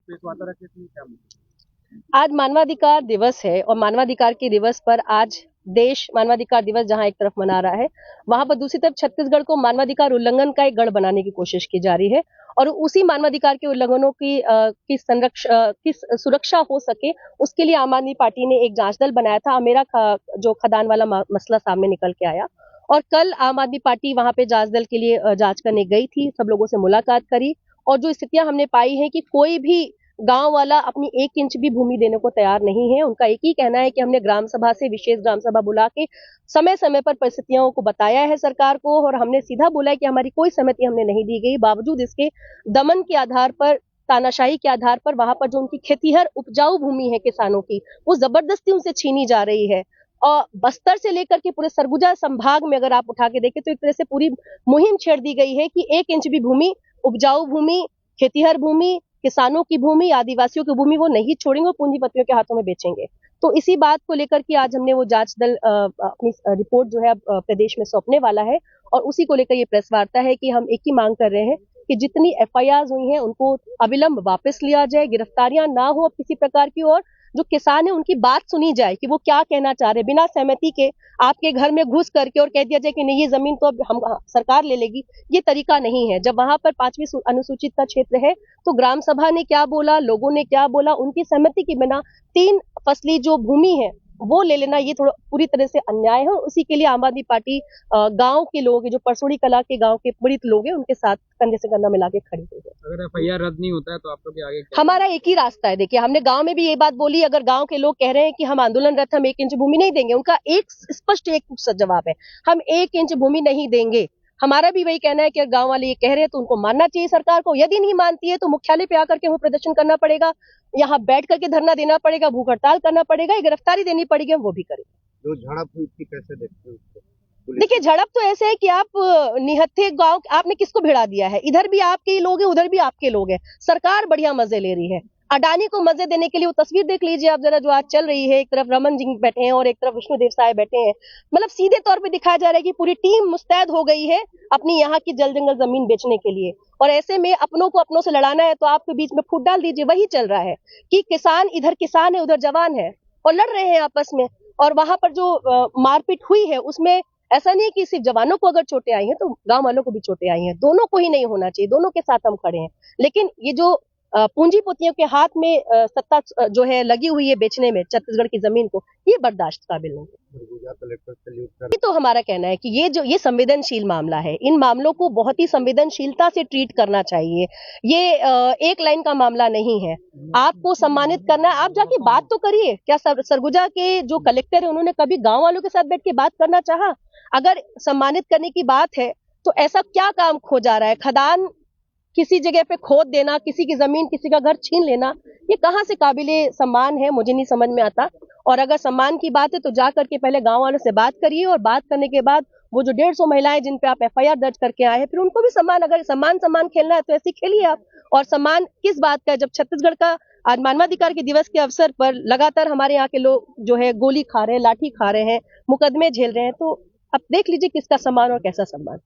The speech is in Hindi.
प्रेस वार्ता रखी थी, क्या? आज मानवाधिकार दिवस है और मानवाधिकार के दिवस पर आज देश मानवाधिकार दिवस जहां एक तरफ मना रहा है, वहां पर दूसरी तरफ छत्तीसगढ़ को मानवाधिकार उल्लंघन का एक गढ़ बनाने की कोशिश की जा रही है और उसी मानवाधिकार के उल्लंघनों की सुरक्षा हो सके उसके लिए आम आदमी पार्टी ने एक जांच दल बनाया था। मेरा जो खदान वाला मसला सामने निकल के आया और कल आम आदमी पार्टी वहां पे जांच दल के लिए जांच करने गई थी, सब लोगों से मुलाकात करी और जो स्थितियां हमने पाई है कि कोई भी गांव वाला अपनी 1 इंच भी भूमि देने को तैयार नहीं है। उनका एक ही कहना है कि हमने ग्राम सभा से विशेष ग्राम सभा बुला के समय समय पर परिस्थितियों को बताया है सरकार को और हमने सीधा बोला है कि हमारी कोई सहमति हमने नहीं दी गई। बावजूद इसके दमन के आधार पर, तानाशाही के आधार पर वहां पर जो उनकी खेतीहर उपजाऊ भूमि है किसानों की, वो जबरदस्ती उनसे छीनी जा रही है। और बस्तर से लेकर के पूरे सरगुजा संभाग में अगर आप उठा के देखें तो एक तरह से पूरी मुहिम छेड़ दी गई है कि 1 इंच भी भूमि, उपजाऊ भूमि, खेतीहर भूमि, किसानों की भूमि, आदिवासियों की भूमि वो नहीं छोड़ेंगे और पूंजीपतियों के हाथों में बेचेंगे। तो इसी बात को लेकर के आज हमने वो जांच दल अपनी रिपोर्ट जो है प्रदेश में सौंपने वाला है और उसी को लेकर ये प्रेस वार्ता है कि हम एक ही मांग कर रहे हैं कि जितनी एफआईआर हुई हैं उनको अविलंब वापस लिया जाए, गिरफ्तारियां ना हो किसी प्रकार की और जो किसान है उनकी बात सुनी जाए कि वो क्या कहना चाह रहे हैं। बिना सहमति के आपके घर में घुस करके और कह दिया जाए कि नहीं ये जमीन तो अब हम सरकार ले लेगी, ये तरीका नहीं है। जब वहां पर 5वीं अनुसूचित का क्षेत्र है तो ग्राम सभा ने क्या बोला, लोगों ने क्या बोला, उनकी सहमति के बिना 3 फसली जो भूमि है वो ले लेना ये थोड़ा पूरी तरह से अन्याय है। उसी के लिए आम आदमी पार्टी गांव के लोग, जो परसोड़ी कला के गांव के पीड़ित लोग हैं, उनके साथ कंधे से कंधा मिला के खड़ी हुई है। अगर एफआईआर रद्द नहीं होता है तो आप लोग आगे क्या? हमारा एक ही रास्ता है। देखिए, हमने गांव में भी ये बात बोली, अगर गांव के लोग कह रहे हैं कि हम आंदोलनरत, हम 1 इंच भूमि नहीं देंगे, उनका एक स्पष्ट एक जवाब है, हम 1 इंच भूमि नहीं देंगे। हमारा भी वही कहना है कि अगर गांव वाले ये कह रहे हैं तो उनको मानना चाहिए सरकार को। यदि नहीं मानती है तो मुख्यालय पे आकर के वो प्रदर्शन करना पड़ेगा, यहाँ बैठ करके धरना देना पड़ेगा, भूख हड़ताल करना पड़ेगा, गिरफ्तारी देनी पड़ेगी, हम वो भी करेंगे। जो झड़प हुई थी कैसे देखते हो उसको? देखिए, झड़प तो ऐसे है कि आप निहत्थे गांव, आपने किसको भिड़ा दिया है? इधर भी आपके ही लोग हैं, उधर भी आपके लोग हैं। सरकार बढ़िया मजे ले रही है। अडानी को मजे देने के लिए वो तस्वीर देख लीजिए आप जरा, जो आज चल रही है। एक तरफ रमन जी बैठे हैं और एक तरफ विष्णुदेव साय बैठे हैं। मतलब सीधे तौर पे दिखाया जा रहा है कि पूरी टीम मुस्तैद हो गई है अपनी यहाँ की जल जंगल जमीन बेचने के लिए। और ऐसे में अपनों को अपनों से लड़ाना है तो आपके बीच में फूट डाल दीजिए। वही चल रहा है कि किसान है, उधर जवान है और लड़ रहे हैं आपस में। और वहां पर जो मारपीट हुई है उसमें ऐसा नहीं है कि सिर्फ जवानों को अगर चोटें आई हैं तो गांव वालों को भी चोटें आई हैं। दोनों को ही नहीं होना चाहिए, दोनों के साथ हम खड़े हैं। लेकिन ये जो पूंजीपतियों के हाथ में सत्ता जो है लगी हुई है बेचने में छत्तीसगढ़ की जमीन को, ये बर्दाश्त काबिल नहीं है। ये तो हमारा कहना है कि ये संवेदनशील मामला है, इन मामलों को बहुत ही संवेदनशीलता से ट्रीट करना चाहिए। ये एक लाइन का मामला नहीं है। आपको सम्मानित करना है, आप जाके बात तो करिए। क्या सरगुजा के जो कलेक्टर है उन्होंने कभी गांव वालों के साथ बैठ के बात करना चाहा? अगर सम्मानित करने की बात है तो ऐसा क्या काम खो जा रहा है? खदान किसी जगह पे खोद देना, किसी की जमीन, किसी का घर छीन लेना, ये कहां से काबिले सम्मान है, मुझे नहीं समझ में आता। और अगर सम्मान की बात है तो जा करके पहले गांव वालों से बात करिए और बात करने के बाद वो जो 150 महिलाएं जिन पे आप एफआईआर दर्ज करके आए हैं, फिर उनको भी सम्मान, अगर सम्मान खेलना है तो ऐसे खेलिए आप। और सम्मान किस बात का है जब छत्तीसगढ़ का आज मानवाधिकार के दिवस के अवसर पर लगातार हमारे यहाँ के लोग जो है गोली खा रहे हैं, लाठी खा रहे हैं, मुकदमे झेल रहे हैं, तो अब देख लीजिए किसका सम्मान और कैसा सम्मान।